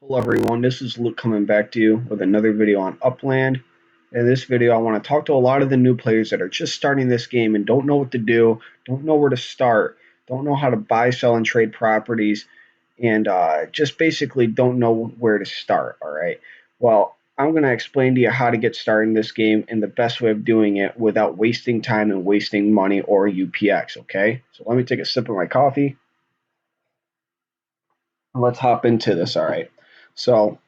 Hello everyone, this is Luke coming back to you with another video on Upland. In this video, I want to talk to a lot of the new players that are just starting this game and don't know what to do, don't know where to start, don't know how to buy, sell, and trade properties, and just basically don't know where to start, all right? Well, I'm going to explain to you how to get started in this game and the best way of doing it without wasting time and wasting money or UPX, okay? So let me take a sip of my coffee. Let's hop into this, all right? So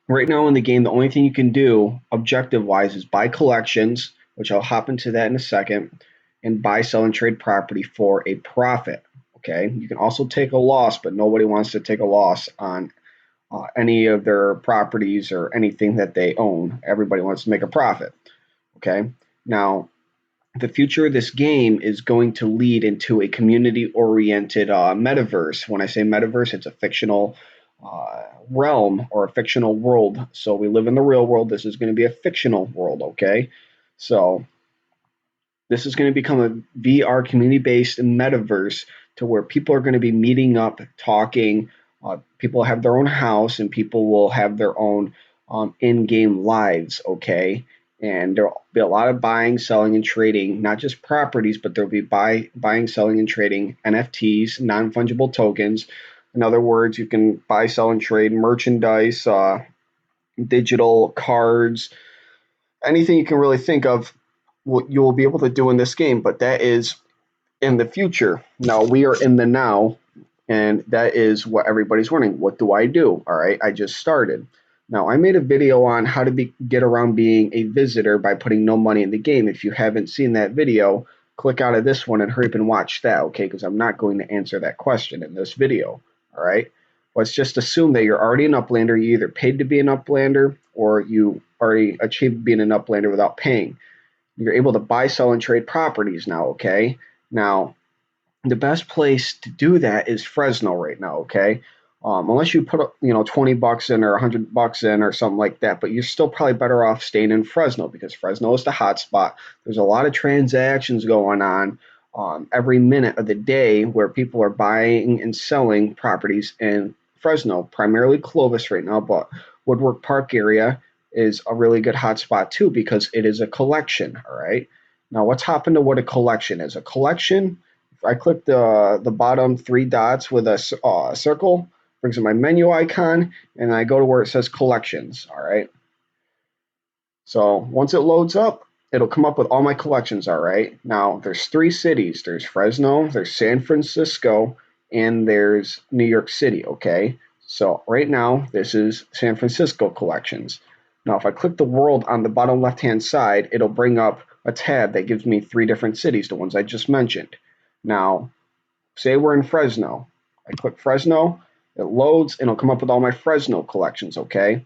right now in the game, the only thing you can do objective wise is buy collections, which I'll hop into that in a second, and buy, sell, and trade property for a profit. Okay. You can also take a loss, but nobody wants to take a loss on any of their properties or anything that they own. Everybody wants to make a profit. Okay. Now, the future of this game is going to lead into a community oriented metaverse. When I say metaverse, it's a fictional realm or a fictional world. So we live in the real world. This is going to be a fictional world, okay? So this is going to become a VR community based metaverse to where people are going to be meeting up, talking. People have their own house and people will have their own in game lives, okay? And there'll be a lot of buying, selling, and trading, not just properties, but there'll be buying, selling, and trading NFTs, non fungible tokens. In other words, you can buy, sell, and trade merchandise, digital cards, anything you can really think of, you will be able to do in this game. But that is in the future. Now we are in the now, and that is what everybody's wondering. What do I do? All right, I just started. Now I made a video on how to get around being a visitor by putting no money in the game. If you haven't seen that video, click out of this one and hurry up and watch that, okay? Because I'm not going to answer that question in this video. All right. Let's just assume that you're already an Uplander. You either paid to be an Uplander or you already achieved being an Uplander without paying. You're able to buy, sell, and trade properties now, okay? Now, the best place to do that is Fresno right now, okay? Unless you put 20 bucks in or 100 bucks in or something like that, but you're still probably better off staying in Fresno because Fresno is the hot spot. There's a lot of transactions going on every minute of the day where people are buying and selling properties in Fresno, primarily Clovis right now, but Woodward Park area is a really good hot spot too because it is a collection, all right? Now let's hop into what a collection is. A collection, if I click the bottom three dots with a circle, brings up my menu icon, and I go to where it says collections, all right? So once it loads up, it'll come up with all my collections, all right? Now, there's three cities. There's Fresno, there's San Francisco, and there's New York City, okay? So right now, this is San Francisco collections. Now, if I click the world on the bottom left-hand side, it'll bring up a tab that gives me three different cities, the ones I just mentioned. Now, say we're in Fresno. I click Fresno, it loads, and it'll come up with all my Fresno collections, okay?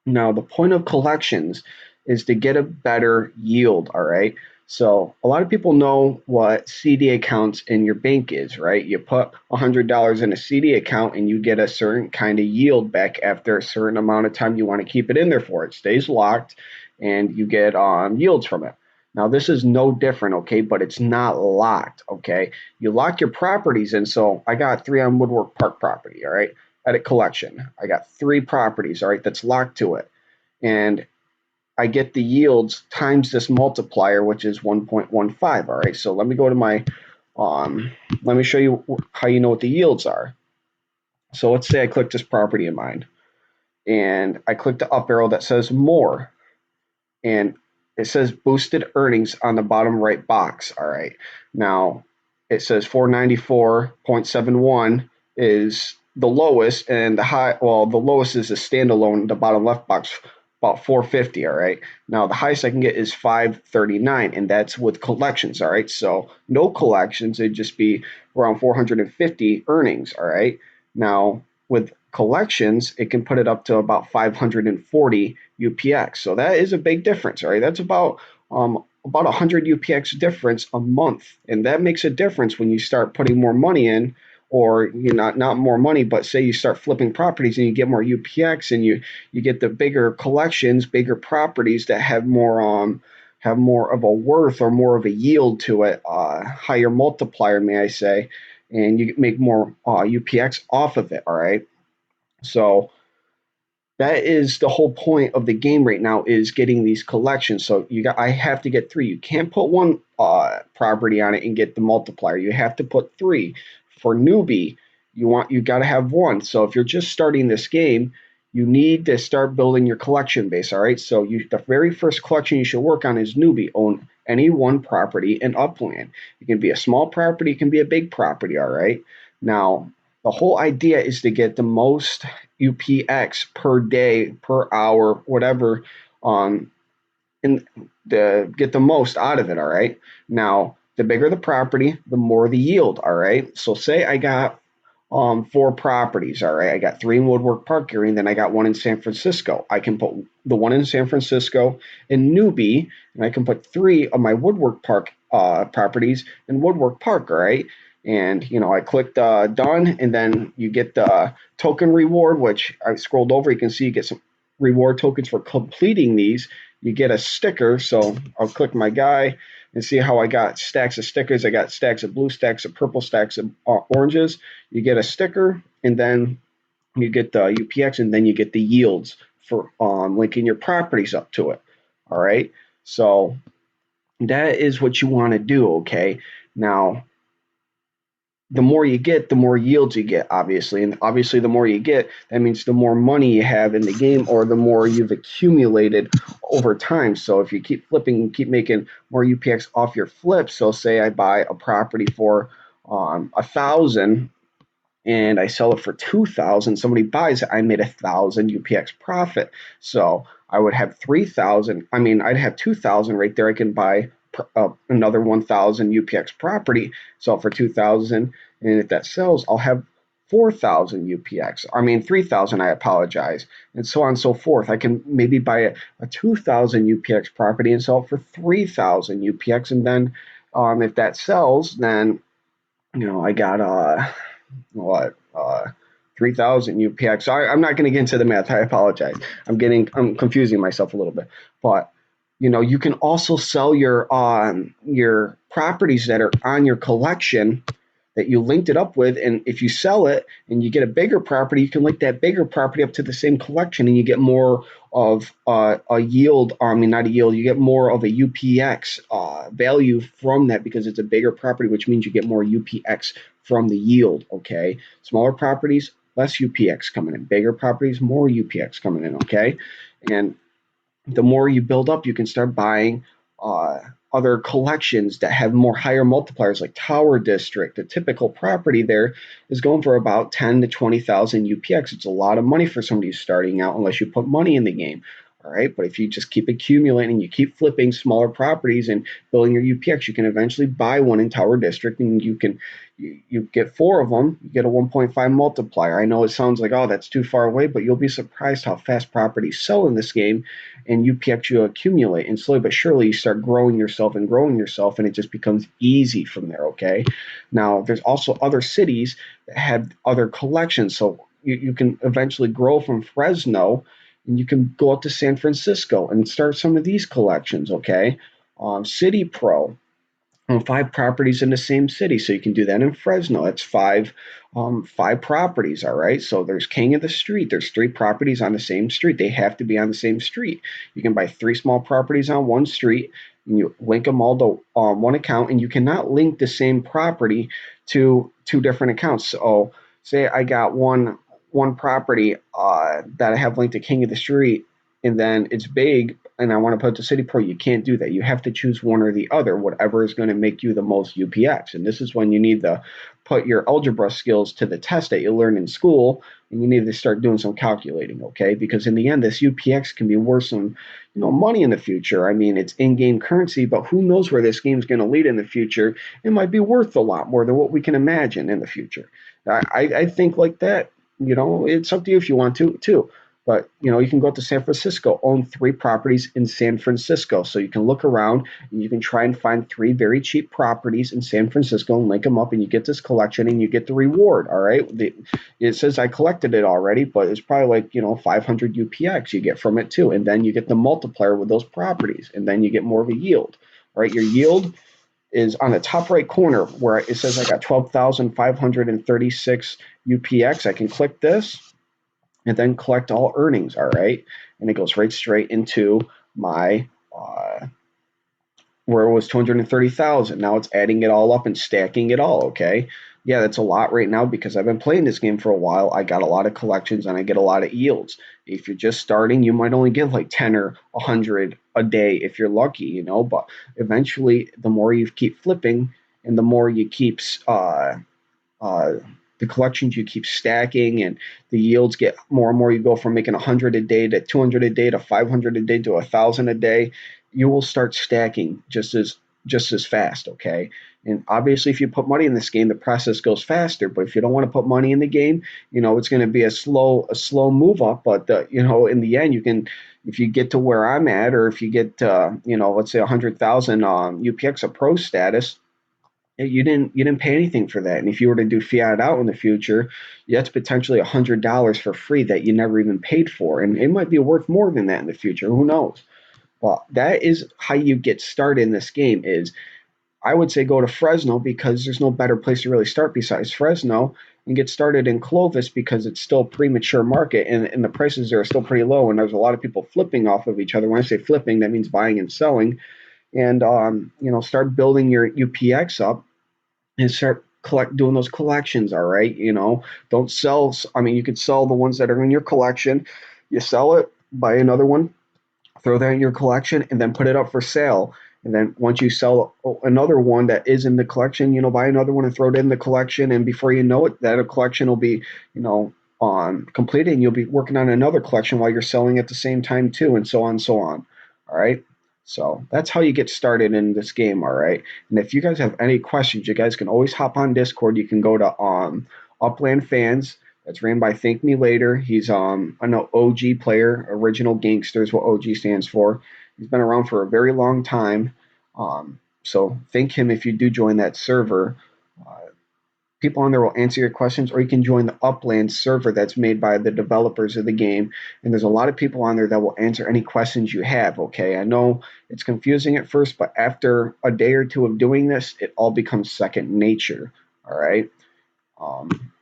Now, the point of collections is to get a better yield, all right? So a lot of people know what CD accounts in your bank is, right? You put $100 in a CD account and you get a certain kind of yield back after a certain amount of time you want to keep it in there for. It stays locked and you get yields from it. Now, this is no different, okay, but it's not locked, okay? You lock your properties in. So I got 3 on Woodward Park property, all right? Edit collection. I got 3 properties, all right, that's locked to it. And I get the yields times this multiplier, which is 1.15, all right? So let me go to my, let me show you how you know what the yields are. So let's say I click this property in mind, and I click the up arrow that says more, and it says boosted earnings on the bottom right box, all right? Now, it says 494.71 is the lowest, and the high, well, the lowest is a standalone, the bottom left box, about 450, all right? Now, the highest I can get is 539, and that's with collections, all right? So no collections, it'd just be around 450 earnings, all right? Now, with collections, it can put it up to about 540 UPX. So that is a big difference, all right? That's about 100 UPX difference a month, and that makes a difference when you start putting more money in, or not more money, but say you start flipping properties and you get more UPX and you get the bigger collections, bigger properties that have more of a worth or more of a yield to it, higher multiplier, may I say, and you make more UPX off of it. All right, so That is the whole point of the game right now, is getting these collections. So I have to get three. You can't put one property on it and get the multiplier. You have to put three. For newbie, you got to have one. So if you're just starting this game, you need to start building your collection base. All right. So the very first collection you should work on is newbie. Own any one property in Upland. It can be a small property. It can be a big property. All right. Now, the whole idea is to get the most UPX per day, per hour, whatever, and get the most out of it. All right. Now, the bigger the property, the more the yield. All right. So say I got four properties. All right. I got three in Woodwork Park area, and then I got one in San Francisco. I can put the one in San Francisco in Newbie, and I can put three of my Woodwork Park properties in Woodwork Park. All right. And I clicked done, and then you get the token reward, which I scrolled over. You can see you get some reward tokens for completing these. You get a sticker. So I'll click my guy and see how I got stacks of stickers. I got stacks of blue, stacks of purple, stacks of oranges. You get a sticker, and then you get the UPX, and then you get the yields for linking your properties up to it. All right. So that is what you want to do. Okay. Now, the more you get, the more yields you get, obviously. And obviously, the more you get, that means the more money you have in the game, or the more you've accumulated over time. So if you keep flipping and keep making more UPX off your flips, so say I buy a property for 1,000 and I sell it for 2,000, somebody buys it, I made 1,000 UPX profit. So I would have 3,000. I mean, I'd have 2,000 right there. I can buy another 1,000 UPX property, sell for 2,000, and if that sells, I'll have 4,000 UPX. I mean 3,000. I apologize, and so on and so forth. I can maybe buy a 2,000 UPX property and sell it for 3,000 UPX, and then if that sells, then I got what 3,000 UPX. Sorry, I'm not going to get into the math. I apologize. I'm confusing myself a little bit. But you can also sell your properties that are on your collection that you linked it up with, and if you sell it and you get a bigger property, you can link that bigger property up to the same collection, and you get more of a yield. I mean, not a yield. You get more of a UPX value from that because it's a bigger property, which means you get more UPX from the yield. Okay, smaller properties, less UPX coming in. Bigger properties, more UPX coming in. Okay, and the more you build up, you can start buying other collections that have more higher multipliers, like Tower District. The typical property there is going for about 10 to 20,000 UPX. It's a lot of money for somebody who's starting out, unless you put money in the game. All right, but if you just keep accumulating, you keep flipping smaller properties and building your UPX, you can eventually buy one in Tower District, and you get four of them, you get a 1.5 multiplier. I know it sounds like, oh, that's too far away, but you'll be surprised how fast properties sell in this game, and UPX you accumulate, and slowly but surely you start growing yourself, and it just becomes easy from there. Okay, now there's also other cities that have other collections, so you can eventually grow from Fresno, and you can go up to San Francisco and start some of these collections. Okay, City Pro, 5 properties in the same city, so you can do that in Fresno. That's five properties. All right, so there's King of the Street. There's 3 properties on the same street. They have to be on the same street. You can buy 3 small properties on one street, and you link them all to one account, and you cannot link the same property to 2 different accounts. So say I got one property that I have linked to King of the Street, and then it's big, and I want to put it to City Pro. You can't do that. You have to choose one or the other, whatever is going to make you the most UPX. And this is when you need to put your algebra skills to the test that you learn in school, and you need to start doing some calculating, okay? Because in the end, this UPX can be worth some money in the future. I mean, it's in-game currency, but who knows where this game's going to lead in the future. It might be worth a lot more than what we can imagine in the future. I think like that. It's up to you if you want to, too. But you can go to San Francisco, own 3 properties in San Francisco. So you can look around and you can try and find 3 very cheap properties in San Francisco and link them up, and you get this collection and you get the reward. All right. It says I collected it already, but it's probably like 500 UPX you get from it too. And then you get the multiplier with those properties, and then you get more of a yield. All right. Your yield is on the top right corner where it says I got 12,536 UPX. I can click this, and then collect all earnings, all right? And it goes right straight into my where it was 230,000. Now it's adding it all up and stacking it all, okay? Yeah, that's a lot right now because I've been playing this game for a while. I got a lot of collections and I get a lot of yields. If you're just starting, you might only get like 10 or 100 a day if you're lucky, but eventually the more you keep flipping and the more you keep uh, the collections you keep stacking and the yields get more and more. You go from making 100 a day to 200 a day to 500 a day to 1,000 a day. You will start stacking just as fast. Okay. And obviously, if you put money in this game, the process goes faster. But if you don't want to put money in the game, it's going to be a slow move up. But in the end, you can, if you get to where I'm at, or if you get, let's say 100,000 UPX of pro status, you didn't pay anything for that. And if you were to do fiat out in the future, that's potentially $100 for free that you never even paid for, and it might be worth more than that in the future. Who knows? Well, that is how you get started in this game. Is I would say go to Fresno because there's no better place to really start besides Fresno, and get started in Clovis because it's still a premature market and the prices there are still pretty low, and there's a lot of people flipping off of each other. When I say flipping, that means buying and selling, and start building your UPX up and start doing those collections. All right, don't sell. I mean, you could sell the ones that are in your collection. You sell it, buy another one, throw that in your collection, and then put it up for sale. And then once you sell another one that is in the collection, buy another one and throw it in the collection. And before you know it, that collection will be, completed, and you'll be working on another collection while you're selling at the same time too, and so on and so on. All right. So that's how you get started in this game. All right. And if you guys have any questions, you guys can always hop on Discord. You can go to Upland Fans. That's ran by Thank Me Later. He's an OG player, original gangster is what OG stands for. He's been around for a very long time. So thank him if you do join that server. Uh, People on there will answer your questions, or you can join the Upland server that's made by the developers of the game. And there's a lot of people on there that will answer any questions you have. Okay, I know it's confusing at first, but after a day or two of doing this, it all becomes second nature. All right. Um,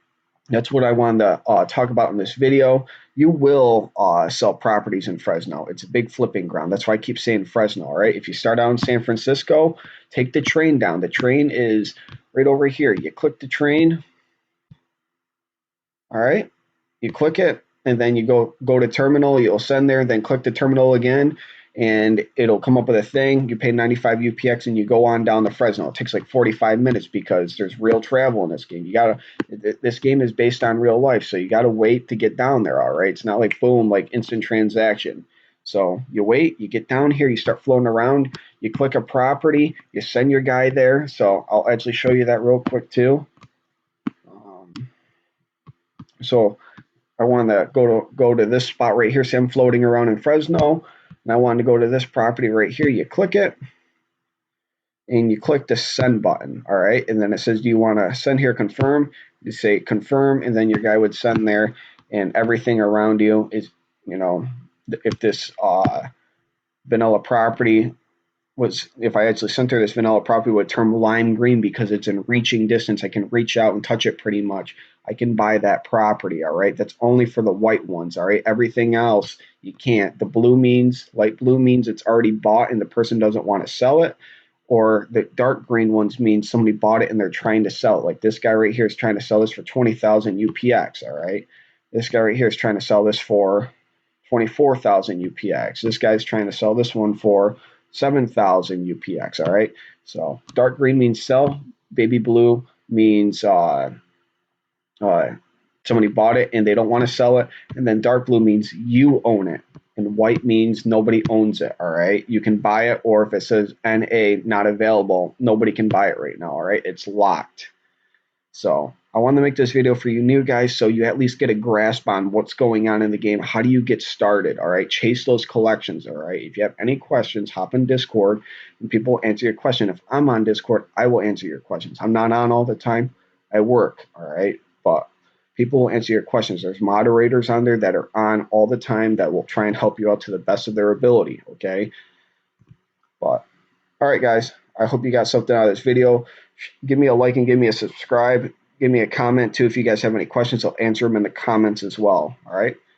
that's what I wanted to talk about in this video. You will sell properties in Fresno. It's a big flipping ground. That's why I keep saying Fresno. All right. If you start out in San Francisco, take the train down. The train is right over here. You click the train. All right. You click it, and then you go to terminal. You'll send there, then click the terminal again, and it'll come up with a thing. You pay 95 UPX, and you go on down to Fresno. It takes like 45 minutes because there's real travel in this game. This game is based on real life, so you gotta wait to get down there. All right. It's not like boom, like instant transaction. So you wait, you get down here, you start floating around, you click a property, you send your guy there. So I'll actually show you that real quick too. So I wanted to go to this spot right here. See, I'm floating around in Fresno, and I wanted to go to this property right here. You click it, and you click the send button. All right, and then it says, "Do you want to send here? Confirm." You say confirm, and then your guy would send there, and everything around you is, if this vanilla property if I actually center this vanilla property would turn lime green because it's in reaching distance. I can reach out and touch it pretty much. I can buy that property. All right. That's only for the white ones. All right. Everything else you can't. The light blue means it's already bought and the person doesn't want to sell it. Or the dark green ones means somebody bought it and they're trying to sell it. Like this guy right here is trying to sell this for 20,000 UPX. All right. This guy right here is trying to sell this for 24,000 UPX. This guy's trying to sell this one for 7,000 UPX. All right. So dark green means sell. Baby blue means somebody bought it and they don't want to sell it. And then dark blue means you own it. And white means nobody owns it. All right. You can buy it, or if it says NA not available, nobody can buy it right now. All right. It's locked. So I wanted to make this video for you new guys so you at least get a grasp on what's going on in the game. How do you get started? All right. Chase those collections. All right. If you have any questions, hop in Discord and people will answer your question. If I'm on Discord, I will answer your questions. I'm not on all the time. I work. All right. But people will answer your questions. There's moderators on there that are on all the time that will try and help you out to the best of their ability. Okay. But all right, guys. I hope you got something out of this video. Give me a like and give me a subscribe. Give me a comment too if you guys have any questions. I'll answer them in the comments as well. All right.